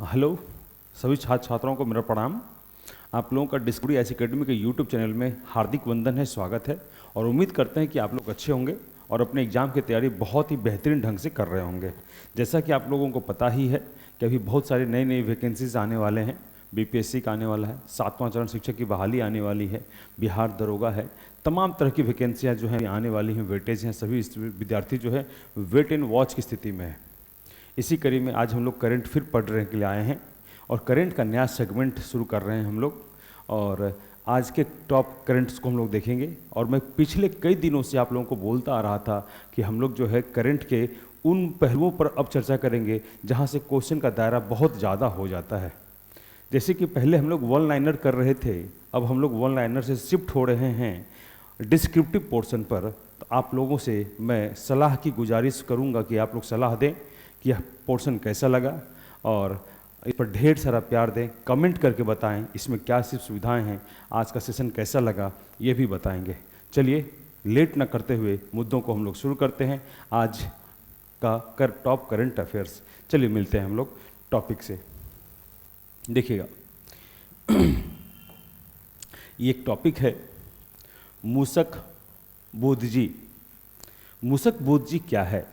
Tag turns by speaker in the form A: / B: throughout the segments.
A: Hello सभी छात्र छात्राओं को मेरा प्रणाम। आप लोगों का डिस्कवरी एस एकेडमी के यूट्यूब चैनल में हार्दिक वंदन है, स्वागत है और उम्मीद करते हैं कि आप लोग अच्छे होंगे और अपने एग्ज़ाम की तैयारी बहुत ही बेहतरीन ढंग से कर रहे होंगे। जैसा कि आप लोगों को पता ही है कि अभी बहुत सारी नई नई वैकेंसीज आने वाले हैं। बीपीएससी का आने वाला है, 7वां चरण शिक्षक की बहाली आने वाली है, बिहार दरोगा है, तमाम तरह की वैकेंसियाँ जो हैं आने वाली हैं, वेटेज हैं। सभी विद्यार्थी जो है वेट एंड वॉच की स्थिति में है। इसी कड़ी में आज हम लोग करंट फिर पढ़ने के लिए आए हैं और करंट का नया सेगमेंट शुरू कर रहे हैं हम लोग। और आज के टॉप करंट्स को हम लोग देखेंगे। और मैं पिछले कई दिनों से आप लोगों को बोलता आ रहा था कि हम लोग जो है करंट के उन पहलुओं पर अब चर्चा करेंगे जहां से क्वेश्चन का दायरा बहुत ज़्यादा हो जाता है। जैसे कि पहले हम लोग वन लाइनर कर रहे थे, अब हम लोग वन लाइनर से शिफ्ट हो रहे हैं डिस्क्रिप्टिव पोर्शन पर। तो आप लोगों से मैं सलाह की गुजारिश करूंगा कि आप लोग सलाह दें कि यह पोर्शन कैसा लगा और इस पर ढेर सारा प्यार दें, कमेंट करके बताएं इसमें क्या सिर्फ सुविधाएं हैं, आज का सेशन कैसा लगा ये भी बताएंगे। चलिए लेट न करते हुए मुद्दों को हम लोग शुरू करते हैं आज का टॉप करंट अफेयर्स। चलिए मिलते हैं हम लोग टॉपिक से। देखिएगा ये एक टॉपिक है मूसक बोधजी। मूसक बोधजी क्या है,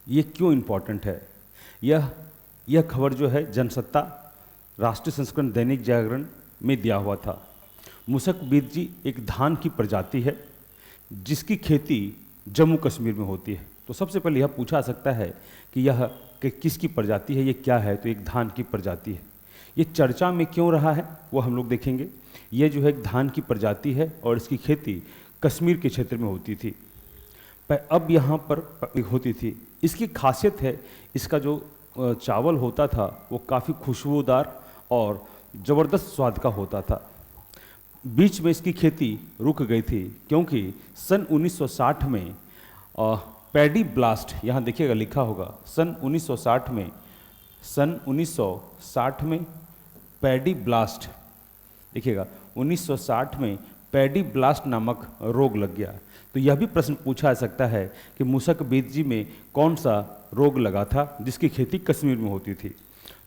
A: ये क्यों इम्पोर्टेंट है? यह खबर जो है जनसत्ता, राष्ट्रीय संस्करण, दैनिक जागरण में दिया हुआ था। मूसक बोधजी एक धान की प्रजाति है जिसकी खेती जम्मू कश्मीर में होती है। तो सबसे पहले यह पूछा सकता है कि यह किसकी प्रजाति है, ये क्या है? तो एक धान की प्रजाति है। ये चर्चा में क्यों रहा है वो हम लोग देखेंगे। ये जो है एक धान की प्रजाति है और इसकी खेती कश्मीर के क्षेत्र में होती थी, अब यहाँ पर होती थी। इसकी खासियत है, इसका जो चावल होता था वो काफ़ी खुशबूदार और ज़बरदस्त स्वाद का होता था। बीच में इसकी खेती रुक गई थी क्योंकि सन 1960 में पैडी ब्लास्ट, यहाँ देखिएगा लिखा होगा सन 1960 में पैडी ब्लास्ट, देखिएगा 1960 में पैडी ब्लास्ट नामक रोग लग गया। तो यह भी प्रश्न पूछा जा सकता है कि मूसक बोधजी में कौन सा रोग लगा था जिसकी खेती कश्मीर में होती थी।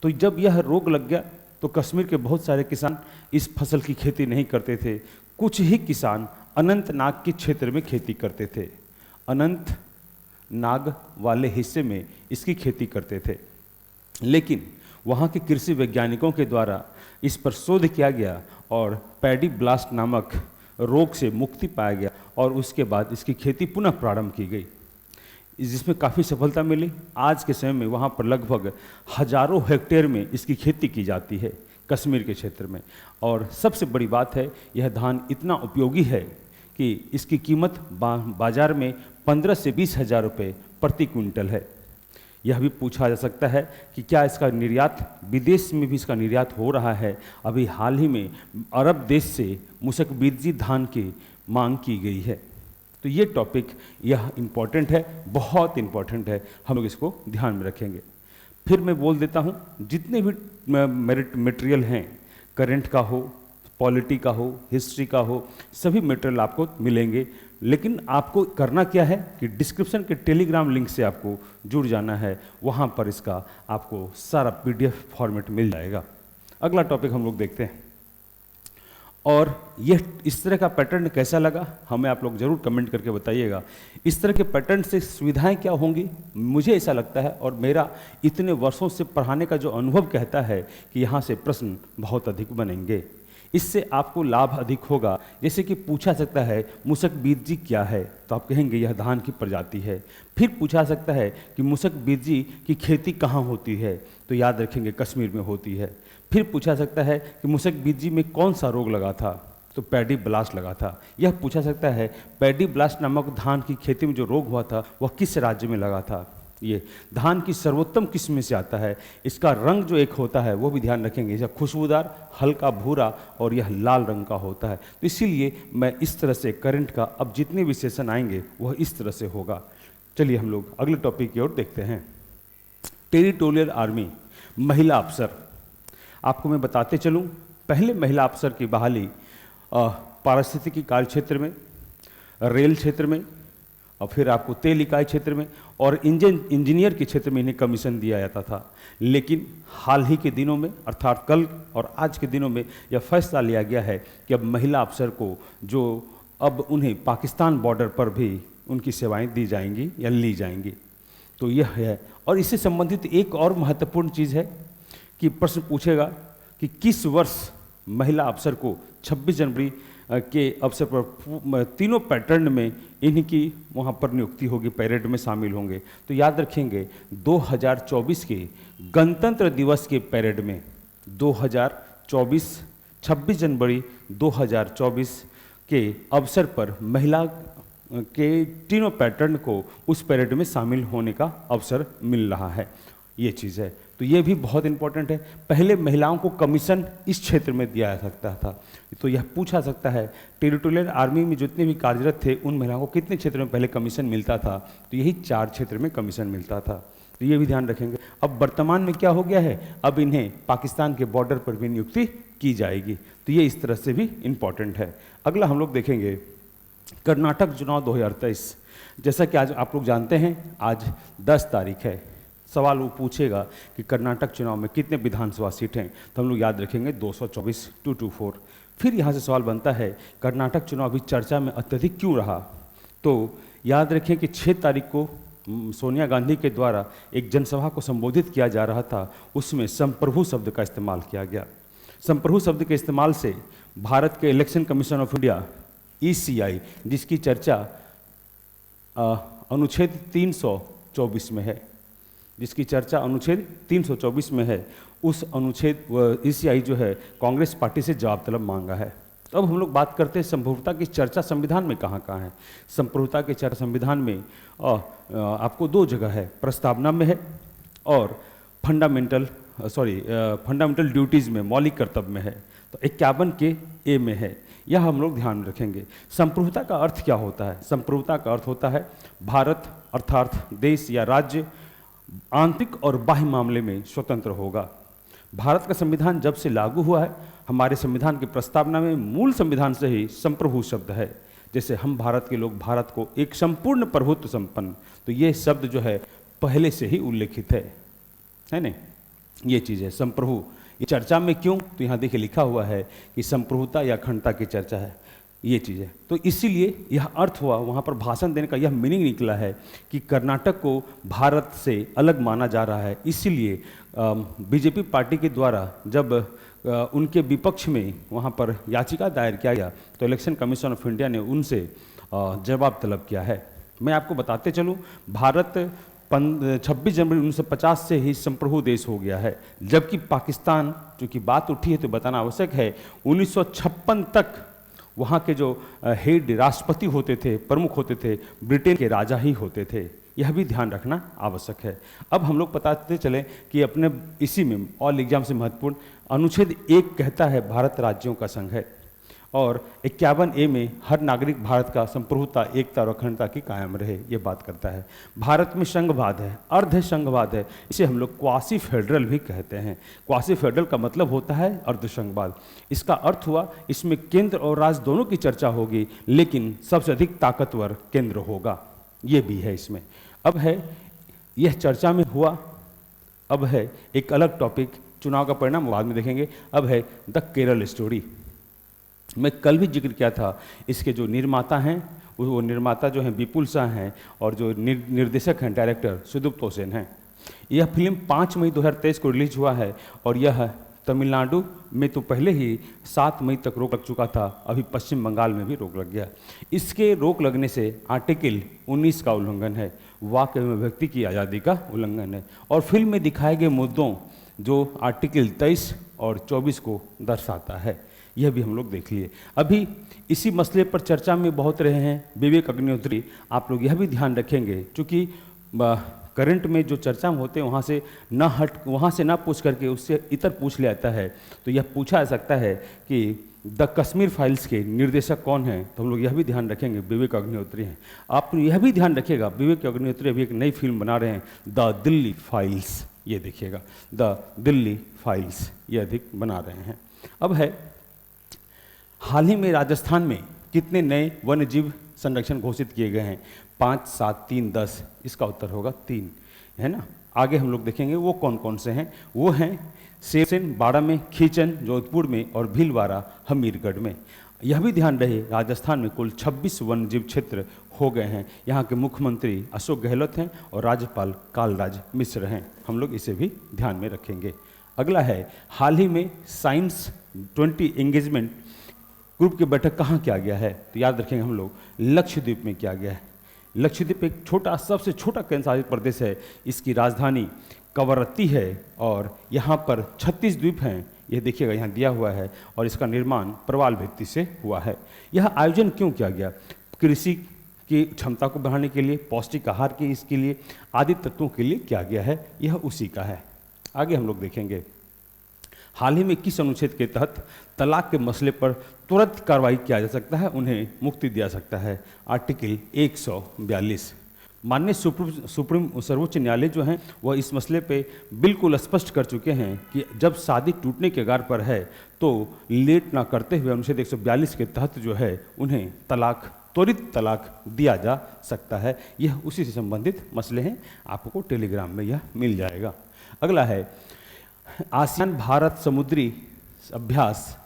A: तो जब यह रोग लग गया तो कश्मीर के बहुत सारे किसान इस फसल की खेती नहीं करते थे। कुछ ही किसान अनंतनाग के क्षेत्र में खेती करते थे, अनंतनाग वाले हिस्से में इसकी खेती करते थे। लेकिन वहाँ के कृषि वैज्ञानिकों के द्वारा इस पर शोध किया गया और पैडी ब्लास्ट नामक रोग से मुक्ति पाया गया और उसके बाद इसकी खेती पुनः प्रारंभ की गई, जिसमें काफ़ी सफलता मिली। आज के समय में वहाँ पर लगभग हजारों हेक्टेयर में इसकी खेती की जाती है कश्मीर के क्षेत्र में। और सबसे बड़ी बात है, यह धान इतना उपयोगी है कि इसकी कीमत बाजार में 15 से 20 हज़ार रुपये प्रति क्विंटल है। यह भी पूछा जा सकता है कि क्या इसका निर्यात, विदेश में भी इसका निर्यात हो रहा है? अभी हाल ही में अरब देश से मूसक बोधजी धान की मांग की गई है। तो ये टॉपिक यह इम्पॉर्टेंट है, बहुत इम्पॉर्टेंट है, हम लोग इसको ध्यान में रखेंगे। फिर मैं बोल देता हूँ, जितने भी मटेरियल हैं, करंट का हो, पॉलिटी का हो, हिस्ट्री का हो, सभी मटेरियल आपको मिलेंगे। लेकिन आपको करना क्या है कि डिस्क्रिप्शन के टेलीग्राम लिंक से आपको जुड़ जाना है, वहाँ पर इसका आपको सारा पीडीएफ फॉर्मेट मिल जाएगा। अगला टॉपिक हम लोग देखते हैं। और यह इस तरह का पैटर्न कैसा लगा हमें आप लोग ज़रूर कमेंट करके बताइएगा। इस तरह के पैटर्न से सुविधाएं क्या होंगी? मुझे ऐसा लगता है और मेरा इतने वर्षों से पढ़ाने का जो अनुभव कहता है कि यहाँ से प्रश्न बहुत अधिक बनेंगे, इससे आपको लाभ अधिक होगा। जैसे कि पूछा सकता है मूसक बोधजी क्या है, तो आप कहेंगे यह धान की प्रजाति है। फिर पूछा सकता है कि मूसक बोधजी की खेती कहाँ होती है, तो याद रखेंगे कश्मीर में होती है। फिर पूछा सकता है कि मूसक बोधजी में कौन सा रोग लगा था, तो पैडी ब्लास्ट लगा था। यह पूछा सकता है पैडी ब्लास्ट नामक धान की खेती में जो रोग हुआ था वह किस राज्य में लगा था। ये धान की सर्वोत्तम किस्म में से आता है। इसका रंग जो एक होता है वो भी ध्यान रखेंगे, यह खुशबूदार, हल्का भूरा और यह लाल रंग का होता है। तो इसीलिए मैं इस तरह से करंट का अब जितने भी सेशन आएंगे वह इस तरह से होगा। चलिए हम लोग अगले टॉपिक की ओर देखते हैं। टेरिटोरियल आर्मी, महिला अफसर। आपको मैं बताते चलूँ, पहले महिला अफसर की बहाली पारिस्थितिकी कार्य क्षेत्र में, रेल क्षेत्र में और फिर आपको तेल इकाई क्षेत्र में और इंजीनियर के क्षेत्र में इन्हें कमीशन दिया जाता था। लेकिन हाल ही के दिनों में अर्थात कल और आज के दिनों में यह फैसला लिया गया है कि अब महिला अफसर को जो अब उन्हें पाकिस्तान बॉर्डर पर भी उनकी सेवाएं दी जाएंगी या ली जाएंगी। तो यह है। और इससे संबंधित एक और महत्वपूर्ण चीज़ है कि प्रश्न पूछेगा कि किस वर्ष महिला अफसर को 26 जनवरी के अवसर पर तीनों पैटर्न में इनकी वहाँ पर नियुक्ति होगी, पैरेड में शामिल होंगे। तो याद रखेंगे 2024 के गणतंत्र दिवस के पैरेड में 2024 26 जनवरी 2024 के अवसर पर महिला के तीनों पैटर्न को उस पैरेड में शामिल होने का अवसर मिल रहा है। ये चीज़ है, तो ये भी बहुत इंपॉर्टेंट है। पहले महिलाओं को कमीशन इस क्षेत्र में दिया जा सकता था, तो यह पूछा सकता है टेरिटोरियल आर्मी में जितने भी कार्यरत थे उन महिलाओं को कितने क्षेत्र में पहले कमीशन मिलता था, तो यही 4 क्षेत्र में कमीशन मिलता था। तो ये भी ध्यान रखेंगे। अब वर्तमान में क्या हो गया है, अब इन्हें पाकिस्तान के बॉर्डर पर भी नियुक्ति की जाएगी, तो ये इस तरह से भी इम्पॉर्टेंट है। अगला हम लोग देखेंगे कर्नाटक चुनाव 2023। जैसा कि आज आप लोग जानते हैं आज 10 तारीख है। सवाल वो पूछेगा कि कर्नाटक चुनाव में कितने विधानसभा सीट हैं, तो हम लोग याद रखेंगे 224 224। फिर यहाँ से सवाल बनता है कर्नाटक चुनाव भी चर्चा में अत्यधिक क्यों रहा, तो याद रखें कि 6 तारीख को सोनिया गांधी के द्वारा एक जनसभा को संबोधित किया जा रहा था, उसमें संप्रभु शब्द का इस्तेमाल किया गया। संप्रभु शब्द के इस्तेमाल से भारत के election commission of India ECI, जिसकी चर्चा अनुच्छेद 324 में है, जिसकी चर्चा अनुच्छेद 324 में है, उस अनुच्छेद ECI जो है कांग्रेस पार्टी से जवाब तलब मांगा है। अब हम लोग बात करते हैं संप्रभुता की चर्चा संविधान में कहाँ कहाँ है। संप्रभुता की चर्चा संविधान में आपको 2 जगह है, प्रस्तावना में है और फंडामेंटल ड्यूटीज़ में, मौलिक कर्तव्य में है। तो 51 के A में है, यह हम लोग ध्यान रखेंगे। संप्रभुता का अर्थ क्या होता है? संप्रभुता का अर्थ होता है भारत अर्थात देश या राज्य आंतरिक और बाह्य मामले में स्वतंत्र होगा। भारत का संविधान जब से लागू हुआ है, हमारे संविधान की प्रस्तावना में मूल संविधान से ही संप्रभु शब्द है। जैसे हम भारत के लोग भारत को एक संपूर्ण प्रभुत्व संपन्न, तो ये शब्द जो है पहले से ही उल्लेखित है नहीं? ये चीज़ है संप्रभु। ये चर्चा में क्यों, तो यहाँ देखिए लिखा हुआ है कि संप्रभुता या अखंडता की चर्चा है, ये चीज़ है। तो इसीलिए यह अर्थ हुआ, वहाँ पर भाषण देने का यह मीनिंग निकला है कि कर्नाटक को भारत से अलग माना जा रहा है। इसीलिए बीजेपी पार्टी के द्वारा जब उनके विपक्ष में वहाँ पर याचिका दायर किया गया, तो इलेक्शन कमीशन ऑफ इंडिया ने उनसे जवाब तलब किया है। मैं आपको बताते चलूँ, भारत 26 जनवरी 1950 से ही संप्रभु देश हो गया है, जबकि पाकिस्तान, चूँकि बात उठी है तो बताना आवश्यक है, 1956 तक वहाँ के जो हेड राष्ट्रपति होते थे, प्रमुख होते थे, ब्रिटेन के राजा ही होते थे। यह भी ध्यान रखना आवश्यक है। अब हम लोग बताते चलें कि अपने इसी में ऑल एग्जाम से महत्वपूर्ण अनुच्छेद 1 कहता है भारत राज्यों का संघ है, और 51 A में हर नागरिक भारत का संप्रभुता, एकता और अखंडता की कायम रहे, ये बात करता है। भारत में संघवाद है, अर्ध संघवाद है, इसे हम लोग क्वासी फेडरल भी कहते हैं। क्वासी फेडरल का मतलब होता है अर्ध संघवाद। इसका अर्थ हुआ इसमें केंद्र और राज्य दोनों की चर्चा होगी, लेकिन सबसे अधिक ताकतवर केंद्र होगा, ये भी है इसमें। अब है यह चर्चा में हुआ, अब है एक अलग टॉपिक, चुनाव का परिणाम बाद में देखेंगे। अब है द केरल स्टोरी। मैं कल भी जिक्र किया था, इसके जो निर्माता हैं वो निर्माता जो हैं विपुल शाह हैं, और जो निर्देशक हैं डायरेक्टर सुदीप्त हुसैन हैं। यह फिल्म 5 मई 2023 को रिलीज हुआ है, और यह तमिलनाडु में तो पहले ही 7 मई तक रोक लग चुका था, अभी पश्चिम बंगाल में भी रोक लग गया। इसके रोक लगने से आर्टिकल 19 का उल्लंघन है, वाक एवं व्यक्ति की आज़ादी का उल्लंघन है, और फिल्म में दिखाए गए मुद्दों जो आर्टिकल 23 और 24 को दर्शाता है, यह भी हम लोग देख लिए। अभी इसी मसले पर चर्चा में बहुत रहे हैं विवेक अग्निहोत्री। आप लोग यह भी ध्यान रखेंगे, चूँकि करंट में जो चर्चा में होते हैं वहाँ से ना पूछ करके उससे इतर पूछ लिया जाता है, तो यह पूछा जा सकता है कि द कश्मीर फाइल्स के निर्देशक कौन हैं, तो हम लोग यह भी ध्यान रखेंगे विवेक अग्निहोत्री हैं। आप यह भी ध्यान रखिएगा विवेक अग्निहोत्री अभी एक नई फिल्म बना रहे हैं, द दिल्ली फाइल्स, ये देखिएगा द दिल्ली फाइल्स, ये अधिक बना रहे हैं। अब है हाल ही में राजस्थान में कितने नए वन्य जीव संरक्षण घोषित किए गए हैं। 5, 7, 3, 10, इसका उत्तर होगा 3, है ना। आगे हम लोग देखेंगे वो कौन कौन से हैं। वो हैं सेन बाड़ा में, खींचन जोधपुर में और भीलवाड़ा हमीरगढ़ में। यह भी ध्यान रहे राजस्थान में कुल 26 वन्यजीव क्षेत्र हो गए हैं। यहाँ के मुख्यमंत्री अशोक गहलोत हैं और राज्यपाल कालराज मिश्र हैं। हम लोग इसे भी ध्यान में रखेंगे। अगला है, हाल ही में साइंस 20 एंगेजमेंट ग्रुप की बैठक कहाँ किया गया है? तो याद रखेंगे हम लोग लक्षद्वीप में किया गया है। लक्षद्वीप एक छोटा, सबसे छोटा केंद्र शासित प्रदेश है। इसकी राजधानी कवरत्ती है और यहाँ पर 36 द्वीप हैं। यह देखिएगा यहाँ दिया हुआ है और इसका निर्माण प्रवाल भित्ति से हुआ है। यह आयोजन क्यों किया गया? कृषि की क्षमता को बढ़ाने के लिए, पौष्टिक आहार के इसके लिए, आदि तत्वों के लिए किया गया है। यह उसी का है। आगे हम लोग देखेंगे, हाल ही में किस अनुच्छेद के तहत तलाक के मसले पर तुरंत कार्रवाई किया जा सकता है, उन्हें मुक्ति दिया सकता है? आर्टिकल 142। माननीय सुप्रीम सर्वोच्च न्यायालय जो हैं वह इस मसले पे बिल्कुल स्पष्ट कर चुके हैं कि जब शादी टूटने के कगार पर है तो लेट ना करते हुए अनुच्छेद 142 के तहत जो है उन्हें त्वरित तलाक दिया जा सकता है। यह उसी से संबंधित मसले हैं, आपको टेलीग्राम में यह मिल जाएगा। अगला है, आसियान भारत समुद्री अभ्यास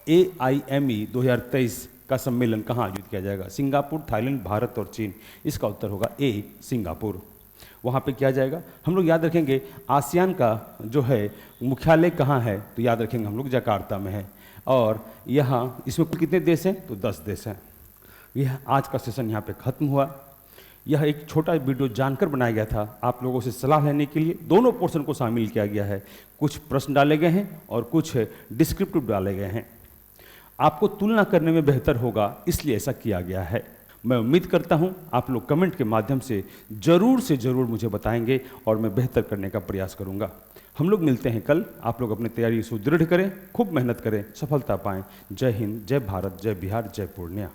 A: AIME 2023 का सम्मेलन कहाँ आयोजित किया जाएगा? सिंगापुर, थाईलैंड, भारत और चीन। इसका उत्तर होगा A, सिंगापुर। वहाँ पे किया जाएगा। हम लोग याद रखेंगे आसियान का जो है मुख्यालय कहाँ है? तो याद रखेंगे हम लोग जकार्ता में है। और यहाँ इसमें कुल कितने देश हैं? तो 10 देश हैं। यह आज का सेशन यहाँ पे ख़त्म हुआ। यह एक छोटा वीडियो जानकर बनाया गया था, आप लोगों से सलाह लेने के लिए। दोनों पोर्शन को शामिल किया गया है। कुछ प्रश्न डाले गए हैं और कुछ डिस्क्रिप्टिव डाले गए हैं। आपको तुलना करने में बेहतर होगा, इसलिए ऐसा किया गया है। मैं उम्मीद करता हूं आप लोग कमेंट के माध्यम से ज़रूर मुझे बताएंगे और मैं बेहतर करने का प्रयास करूंगा। हम लोग मिलते हैं कल। आप लोग अपनी तैयारी सुदृढ़ करें, खूब मेहनत करें, सफलता पाएं। जय हिंद, जय भारत, जय बिहार, जय पूर्णिया।